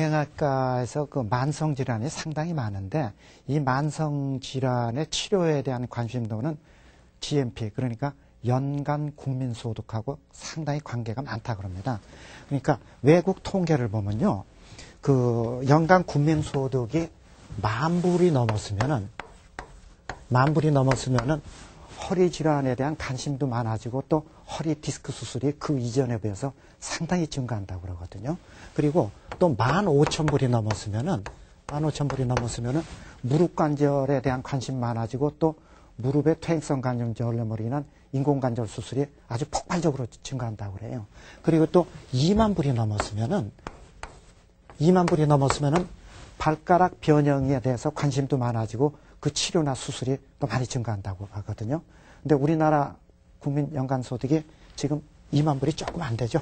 정형외과에서 그 만성질환이 상당히 많은데 이 만성질환의 치료에 대한 관심도는 GNP, 그러니까 연간 국민소득하고 상당히 관계가 많다 그럽니다. 그러니까 외국 통계를 보면요. 그 연간 국민소득이 10,000불이 넘었으면은 허리 질환에 대한 관심도 많아지고 또 허리 디스크 수술이 그 이전에 비해서 상당히 증가한다고 그러거든요. 그리고 또 15,000불이 넘었으면은 무릎 관절에 대한 관심 많아지고 또 무릎의 퇴행성 관절염으로 인한 인공관절 수술이 아주 폭발적으로 증가한다고 그래요. 그리고 또 20,000불이 넘었으면은 발가락 변형에 대해서 관심도 많아지고 그 치료나 수술이 또 많이 증가한다고 하거든요. 근데 우리나라 국민 연간 소득이 지금 20,000불이 조금 안 되죠.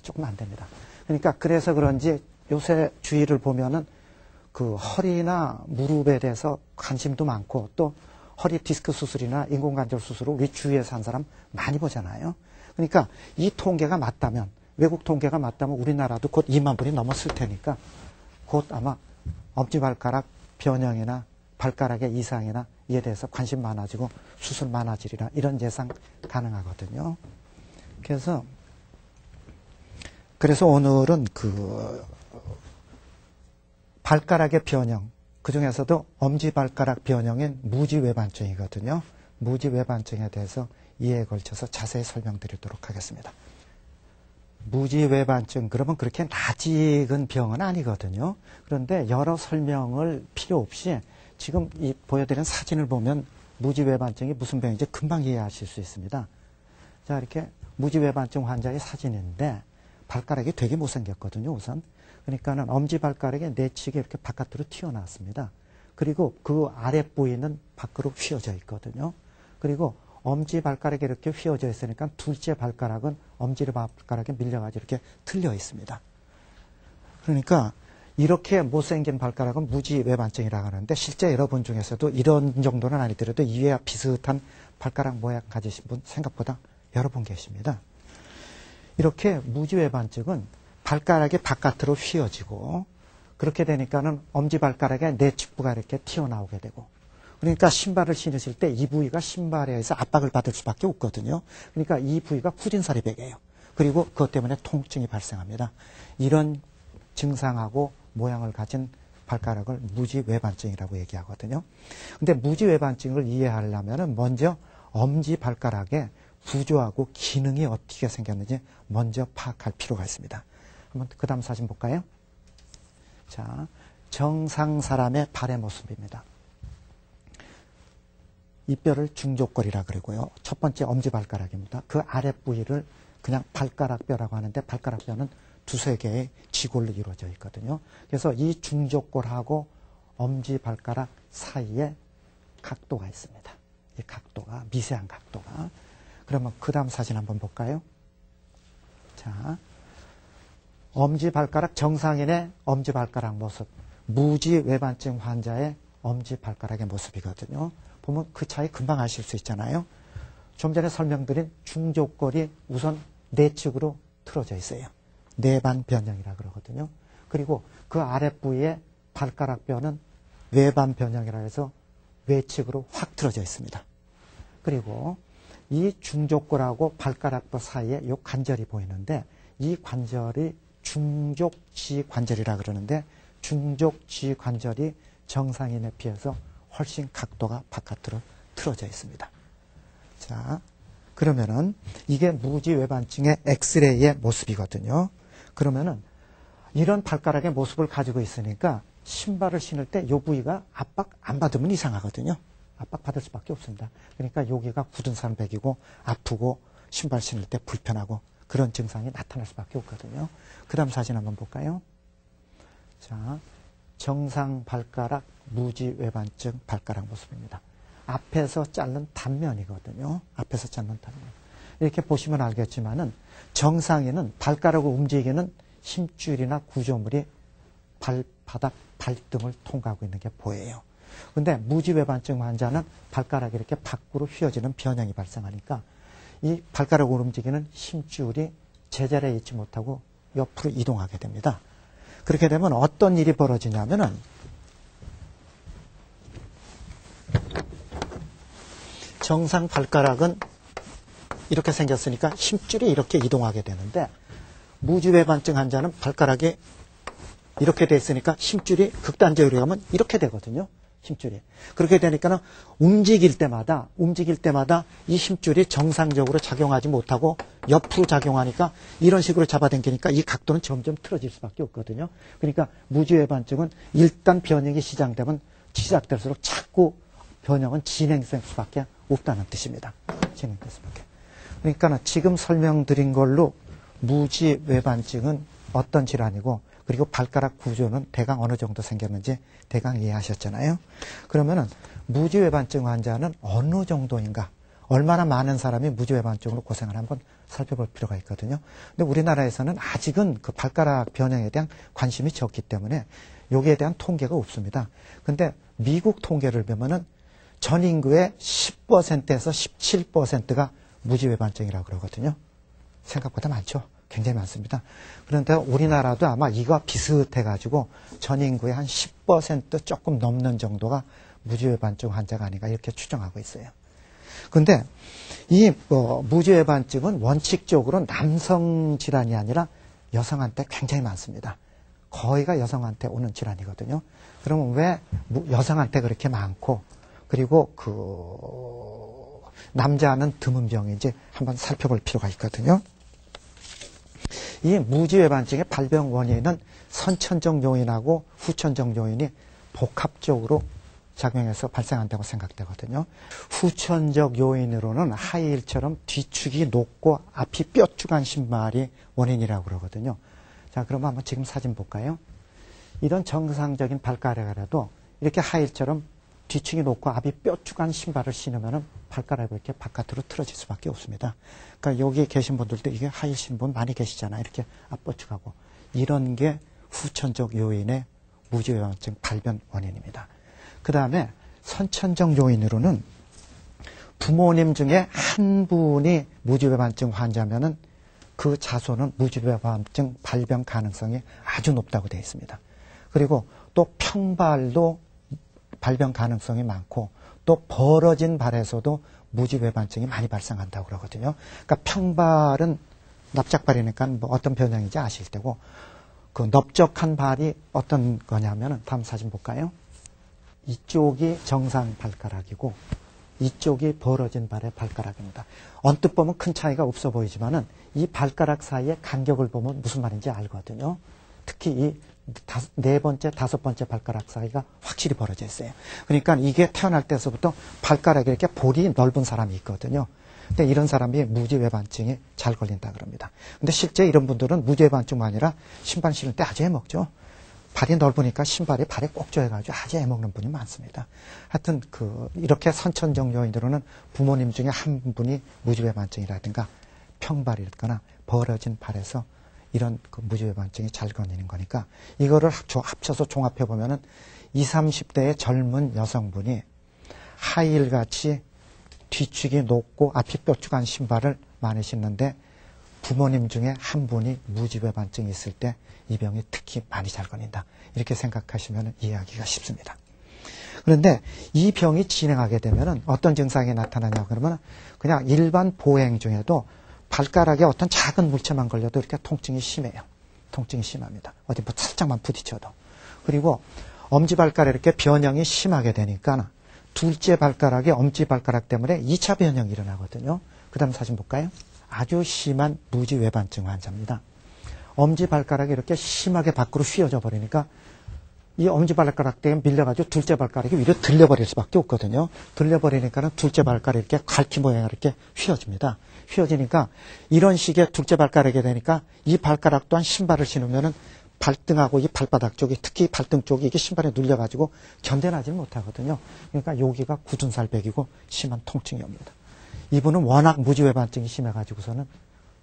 조금 안 됩니다. 그러니까 그래서 그런지 요새 주위를 보면은 그 허리나 무릎에 대해서 관심도 많고 또 허리 디스크 수술이나 인공관절 수술을 우리 주위에 산 사람 많이 보잖아요. 그러니까 이 통계가 맞다면, 외국 통계가 맞다면 우리나라도 곧 20,000불이 넘었을 테니까 곧 아마 엄지발가락 변형이나 발가락의 이상이나 이에 대해서 관심 많아지고 수술 많아지리라 이런 예상 가능하거든요. 그래서 오늘은 그 발가락의 변형, 그 중에서도 엄지발가락 변형인 무지외반증이거든요. 무지외반증에 대해서 이해에 걸쳐서 자세히 설명드리도록 하겠습니다. 무지외반증, 그러면 그렇게 낯익은 병은 아니거든요. 그런데 여러 설명을 필요 없이 지금 이 보여드린 사진을 보면 무지외반증이 무슨 병인지 금방 이해하실 수 있습니다. 자, 이렇게 무지외반증 환자의 사진인데 발가락이 되게 못생겼거든요, 우선. 그러니까는 엄지발가락의 내측이 이렇게 바깥으로 튀어나왔습니다. 그리고 그 아랫부위는 밖으로 휘어져 있거든요. 그리고 엄지발가락이 이렇게 휘어져 있으니까 둘째 발가락은 엄지발가락에 밀려가지고 이렇게 틀려 있습니다. 그러니까 이렇게 못생긴 발가락은 무지외반증이라고 하는데 실제 여러분 중에서도 이런 정도는 아니더라도 이와 비슷한 발가락 모양 가지신 분 생각보다 여러 분 계십니다. 이렇게 무지외반증은 발가락이 바깥으로 휘어지고 그렇게 되니까는 엄지발가락의 내측부가 이렇게 튀어나오게 되고 그러니까 신발을 신으실 때 이 부위가 신발에 의해서 압박을 받을 수밖에 없거든요. 그러니까 이 부위가 후진살이 베겨요. 그리고 그것 때문에 통증이 발생합니다. 이런 증상하고 모양을 가진 발가락을 무지외반증이라고 얘기하거든요. 근데 무지외반증을 이해하려면 먼저 엄지발가락의 구조하고 기능이 어떻게 생겼는지 먼저 파악할 필요가 있습니다. 한번 그 다음 사진 볼까요? 자, 정상 사람의 발의 모습입니다. 이 뼈를 중족골이라 그러고요. 첫 번째 엄지발가락입니다. 그 아랫부위를 그냥 발가락뼈라고 하는데 발가락뼈는 두세 개의 지골로 이루어져 있거든요. 그래서 이 중족골하고 엄지발가락 사이에 각도가 있습니다. 이 각도가, 미세한 각도가. 그러면 그 다음 사진 한번 볼까요? 자, 엄지발가락, 정상인의 엄지발가락 모습, 무지외반증 환자의 엄지발가락의 모습이거든요. 보면 그 차이 금방 아실 수 있잖아요. 좀 전에 설명드린 중족골이 우선 내측으로 틀어져 있어요. 내반 변형이라 그러거든요. 그리고 그 아랫부위에 발가락뼈는 외반 변형이라 해서 외측으로 확 틀어져 있습니다. 그리고 이 중족골하고 발가락뼈 사이에 이 관절이 보이는데 이 관절이 중족지관절이라 그러는데 중족지관절이 정상인에 비해서 훨씬 각도가 바깥으로 틀어져 있습니다. 자, 그러면은 이게 무지외반증의 엑스레이의 모습이거든요. 그러면은 이런 발가락의 모습을 가지고 있으니까 신발을 신을 때 이 부위가 압박 안 받으면 이상하거든요. 압박 받을 수밖에 없습니다. 그러니까 여기가 굳은 살 베기고 아프고 신발 신을 때 불편하고 그런 증상이 나타날 수밖에 없거든요. 그 다음 사진 한번 볼까요? 자, 정상 발가락 무지외반증 발가락 모습입니다. 앞에서 자른 단면이거든요. 앞에서 자른 단면. 이렇게 보시면 알겠지만은 정상인은 발가락을 움직이는 힘줄이나 구조물이 발바닥, 발등을 통과하고 있는 게 보여요. 근데 무지외반증 환자는 발가락이 이렇게 밖으로 휘어지는 변형이 발생하니까 이 발가락을 움직이는 힘줄이 제자리에 있지 못하고 옆으로 이동하게 됩니다. 그렇게 되면 어떤 일이 벌어지냐면은 정상 발가락은 이렇게 생겼으니까 힘줄이 이렇게 이동하게 되는데 무지외반증 환자는 발가락이 이렇게 돼 있으니까 힘줄이 극단적으로 가면 이렇게 되거든요. 힘줄이. 그렇게 되니까는 움직일 때마다 이 힘줄이 정상적으로 작용하지 못하고 옆으로 작용하니까 이런 식으로 잡아당기니까 이 각도는 점점 틀어질 수밖에 없거든요. 그러니까 무지외반증은 일단 변형이 시작될수록 자꾸 변형은 진행될 수밖에 없다는 뜻입니다. 진행될 수밖에. 그러니까 지금 설명드린 걸로 무지외반증은 어떤 질환이고 그리고 발가락 구조는 대강 어느 정도 생겼는지 대강 이해하셨잖아요. 그러면은 무지외반증 환자는 어느 정도인가, 얼마나 많은 사람이 무지외반증으로 고생을 한번 살펴볼 필요가 있거든요. 근데 우리나라에서는 아직은 그 발가락 변형에 대한 관심이 적기 때문에 여기에 대한 통계가 없습니다. 근데 미국 통계를 보면은 전 인구의 10%에서 17%가 무지외반증이라고 그러거든요. 생각보다 많죠. 굉장히 많습니다. 그런데 우리나라도 아마 이거 비슷해가지고 전 인구의 한 10% 조금 넘는 정도가 무지외반증 환자가 아닌가 이렇게 추정하고 있어요. 그런데 이 무지외반증은 원칙적으로 남성 질환이 아니라 여성한테 굉장히 많습니다. 거의가 여성한테 오는 질환이거든요. 그러면 왜 여성한테 그렇게 많고 그리고 남자는 드문 병인지 한번 살펴볼 필요가 있거든요. 이 무지외반증의 발병 원인은 선천적 요인하고 후천적 요인이 복합적으로 작용해서 발생한다고 생각되거든요. 후천적 요인으로는 하이힐처럼 뒤축이 높고 앞이 뾰족한 신발이 원인이라고 그러거든요. 자, 그러면 한번 지금 사진 볼까요? 이런 정상적인 발가락이라도 이렇게 하이힐처럼 뒤축이 높고 앞이 뾰족한 신발을 신으면 발가락이 이렇게 바깥으로 틀어질 수밖에 없습니다. 그러니까 여기 계신 분들도 이게 하이힐 신은 분 많이 계시잖아요. 이렇게 앞뻗쳐가고. 이런 게 후천적 요인의 무지외반증 발병 원인입니다. 그 다음에 선천적 요인으로는 부모님 중에 한 분이 무지외반증 환자면은 그 자손은 무지외반증 발병 가능성이 아주 높다고 되어 있습니다. 그리고 또 평발도 발병 가능성이 많고 또 벌어진 발에서도 무지외반증이 많이 발생한다고 그러거든요. 그러니까 평발은 납작발이니까 뭐 어떤 변형인지 아실 테고 그 넓적한 발이 어떤 거냐면은 다음 사진 볼까요? 이쪽이 정상 발가락이고 이쪽이 벌어진 발의 발가락입니다. 언뜻 보면 큰 차이가 없어 보이지만은 이 발가락 사이의 간격을 보면 무슨 말인지 알거든요. 특히 이 네 번째, 다섯 번째 발가락 사이가 확실히 벌어져 있어요. 그러니까 이게 태어날 때서부터 발가락에 이렇게 볼이 넓은 사람이 있거든요. 근데 이런 사람이 무지외반증이 잘 걸린다 그럽니다. 근데 실제 이런 분들은 무지외반증만 아니라 신발 신을 때 아주 애먹죠. 발이 넓으니까 신발이 발에 꼭 조여가지고 아주 애먹는 분이 많습니다. 하여튼 이렇게 선천적 요인으로는 부모님 중에 한 분이 무지외반증이라든가 평발이거나 벌어진 발에서 이런 무지외반증이 잘 걸리는 거니까 이거를 합쳐서 종합해 보면은 20, 30대의 젊은 여성분이 하이힐같이 뒤축이 높고 앞이 뾰족한 신발을 많이 신는데 부모님 중에 한 분이 무지외반증이 있을 때 이 병이 특히 많이 잘 걸린다. 이렇게 생각하시면 이해하기가 쉽습니다. 그런데 이 병이 진행하게 되면은 어떤 증상이 나타나냐 그러면 그냥 일반 보행 중에도 발가락에 어떤 작은 물체만 걸려도 이렇게 통증이 심해요. 통증이 심합니다. 어디 뭐 살짝만 부딪혀도. 그리고 엄지발가락에 이렇게 변형이 심하게 되니까 둘째 발가락에 엄지발가락 때문에 2차 변형이 일어나거든요. 그 다음 사진 볼까요? 아주 심한 무지외반증 환자입니다. 엄지발가락이 이렇게 심하게 밖으로 휘어져 버리니까 이 엄지발가락 때문에 밀려가지고 둘째 발가락이 위로 들려버릴 수밖에 없거든요. 들려버리니까는 둘째 발가락이 이렇게 갈퀴 모양으로 이렇게 휘어집니다. 휘어지니까 이런 식의 둘째 발가락이 되니까 이 발가락 또한 신발을 신으면은 발등하고 이 발바닥 쪽이 특히 발등 쪽이 이게 신발에 눌려가지고 견뎌나지 못하거든요. 그러니까 여기가 굳은 살백이고 심한 통증이 옵니다. 이분은 워낙 무지외반증이 심해가지고서는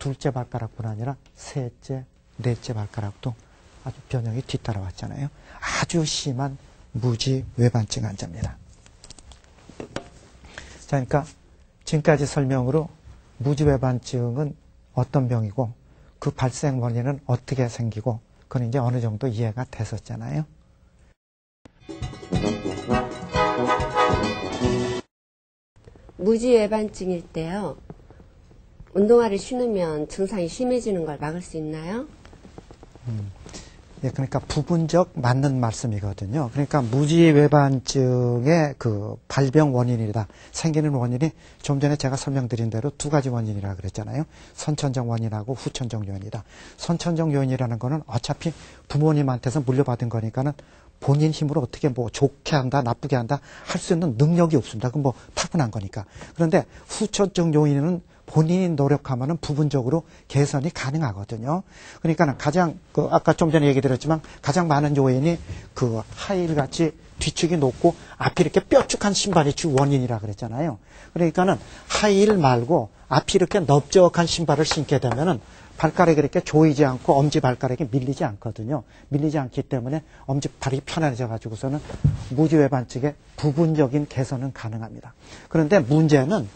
둘째 발가락뿐 아니라 셋째, 넷째 발가락도 아주 변형이 뒤따라왔잖아요. 아주 심한 무지외반증 환자입니다. 자, 그러니까 지금까지 설명으로 무지외반증은 어떤 병이고 그 발생 원인은 어떻게 생기고 그건 이제 어느 정도 이해가 됐었잖아요. 무지외반증일 때요. 운동화를 신으면 증상이 심해지는 걸 막을 수 있나요? 예, 그러니까 부분적 맞는 말씀이거든요. 그러니까 무지외반증의 그 발병 원인이다. 생기는 원인이 좀 전에 제가 설명드린 대로 두 가지 원인이라고 그랬잖아요. 선천적 원인하고 후천적 요인이다. 선천적 요인이라는 거는 어차피 부모님한테서 물려받은 거니까는 본인 힘으로 어떻게 뭐 좋게 한다, 나쁘게 한다 할 수 있는 능력이 없습니다. 그건 뭐 타고난 거니까. 그런데 후천적 요인은 본인이 노력하면은 부분적으로 개선이 가능하거든요. 그러니까 가장 아까 좀 전에 얘기 드렸지만 가장 많은 요인이 그 하이힐 같이 뒤축이 높고 앞이 이렇게 뾰족한 신발이 주 원인이라 그랬잖아요. 그러니까는 하이힐 말고 앞이 이렇게 넓적한 신발을 신게 되면은 발가락이 이렇게 조이지 않고 엄지 발가락이 밀리지 않거든요. 밀리지 않기 때문에 엄지발이 편안해져 가지고서는 무지외반증의 부분적인 개선은 가능합니다. 그런데 문제는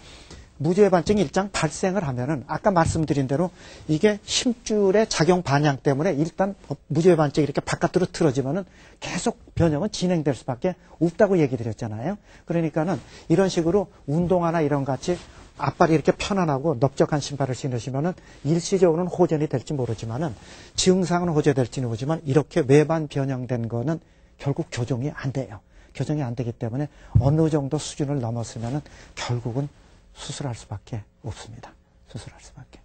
무지외반증이 일단 발생을 하면은 아까 말씀드린 대로 이게 힘줄의 작용 반향 때문에 일단 무지외반증이 이렇게 바깥으로 틀어지면은 계속 변형은 진행될 수밖에 없다고 얘기 드렸잖아요. 그러니까는 이런 식으로 운동화나 이런 같이 앞발이 이렇게 편안하고 넓적한 신발을 신으시면은 일시적으로는 호전이 될지 모르지만은 증상은 호전될지는 모르지만 이렇게 외반 변형된 거는 결국 교정이 안 돼요. 교정이 안 되기 때문에 어느 정도 수준을 넘었으면은 결국은 수술할 수밖에 없습니다. 수술할 수밖에.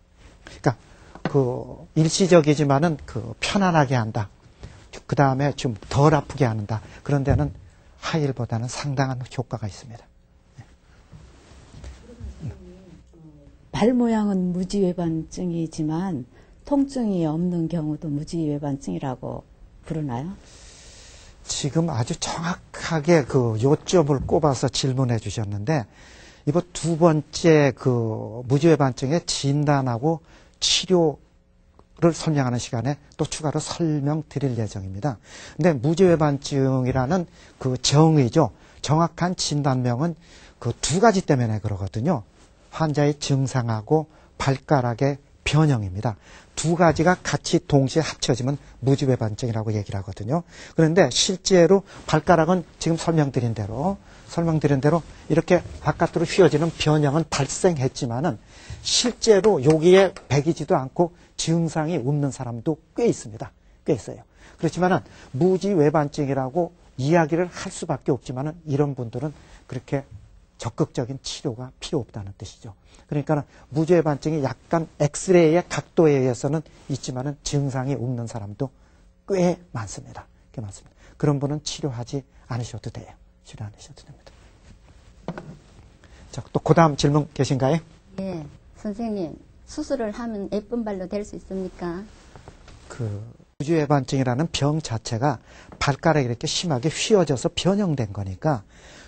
그러니까 그 일시적이지만은 그 편안하게 한다. 그 다음에 좀 덜 아프게 한다. 그런 데는 하이힐보다는 상당한 효과가 있습니다. 발 모양은 무지외반증이지만 통증이 없는 경우도 무지외반증이라고 부르나요? 지금 아주 정확하게 그 요점을 꼽아서 질문해 주셨는데 이번 두 번째 그 무지외반증의 진단하고 치료를 설명하는 시간에 또 추가로 설명드릴 예정입니다. 근데 무지외반증이라는 그 정의죠. 정확한 진단명은 그 두 가지 때문에 그러거든요. 환자의 증상하고 발가락의 변형입니다. 두 가지가 같이 동시에 합쳐지면 무지외반증이라고 얘기를 하거든요. 그런데 실제로 발가락은 지금 설명드린 대로 이렇게 바깥으로 휘어지는 변형은 발생했지만은 실제로 여기에 배기지도 않고 증상이 없는 사람도 꽤 있습니다. 꽤 있어요. 그렇지만은 무지외반증이라고 이야기를 할 수밖에 없지만은 이런 분들은 그렇게 적극적인 치료가 필요 없다는 뜻이죠. 그러니까 무지외반증이 약간 엑스레이의 각도에 의해서는 있지만은 증상이 없는 사람도 꽤 많습니다. 꽤 많습니다. 그런 분은 치료하지 않으셔도 돼요. 치료 안 하셔도 됩니다. 자, 또 그 다음 질문 계신가요? 네, 선생님 수술을 하면 예쁜 발로 될 수 있습니까? 그 무지외반증이라는 병 자체가 발가락이 이렇게 심하게 휘어져서 변형된 거니까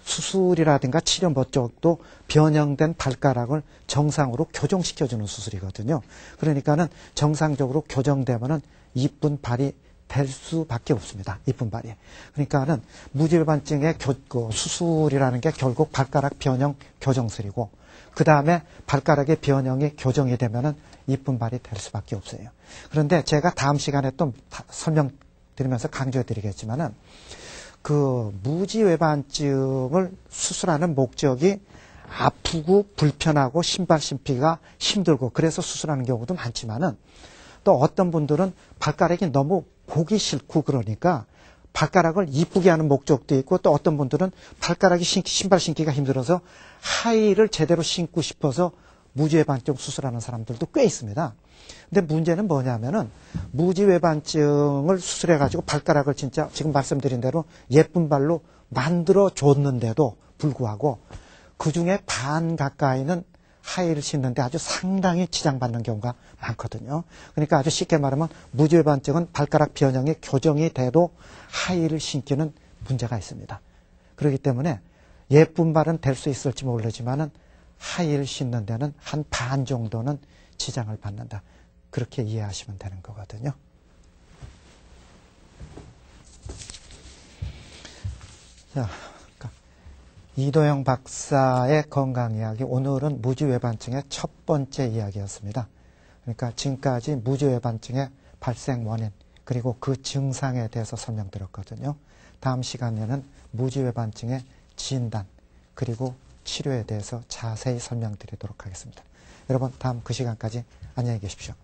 수술이라든가 치료 목적도 변형된 발가락을 정상으로 교정시켜주는 수술이거든요. 그러니까는 정상적으로 교정되면은 이쁜 발이 될 수밖에 없습니다. 이쁜 발이. 그러니까는 무지외반증의 수술이라는 게 결국 발가락 변형 교정술이고 그 다음에 발가락의 변형이 교정이 되면은 이쁜 발이 될 수밖에 없어요. 그런데 제가 다음 시간에 또 설명드리면서 강조해 드리겠지만은 그 무지외반증을 수술하는 목적이 아프고 불편하고 신발 신기가 힘들고 그래서 수술하는 경우도 많지만은 또 어떤 분들은 발가락이 너무 보기 싫고 그러니까 발가락을 이쁘게 하는 목적도 있고 또 어떤 분들은 발가락이 신발 신기가 힘들어서 하이힐을 제대로 신고 싶어서 무지외반증 수술하는 사람들도 꽤 있습니다. 근데 문제는 뭐냐면은 무지외반증을 수술해가지고 발가락을 진짜 지금 말씀드린 대로 예쁜 발로 만들어 줬는데도 불구하고 그 중에 반 가까이는 하이힐을 신는데 아주 상당히 지장받는 경우가 많거든요. 그러니까 아주 쉽게 말하면 무지외반증은 발가락 변형이 교정이 돼도 하이힐을 신기는 문제가 있습니다. 그렇기 때문에 예쁜 발은 될 수 있을지 모르지만은 하이힐 신는 데는 한 반 정도는 지장을 받는다. 그렇게 이해하시면 되는 거거든요. 자, 이도영 박사의 건강 이야기. 오늘은 무지외반증의 첫 번째 이야기였습니다. 그러니까 지금까지 무지외반증의 발생 원인, 그리고 그 증상에 대해서 설명드렸거든요. 다음 시간에는 무지외반증의 진단 그리고 치료에 대해서 자세히 설명드리도록 하겠습니다. 여러분 다음 그 시간까지 안녕히 계십시오.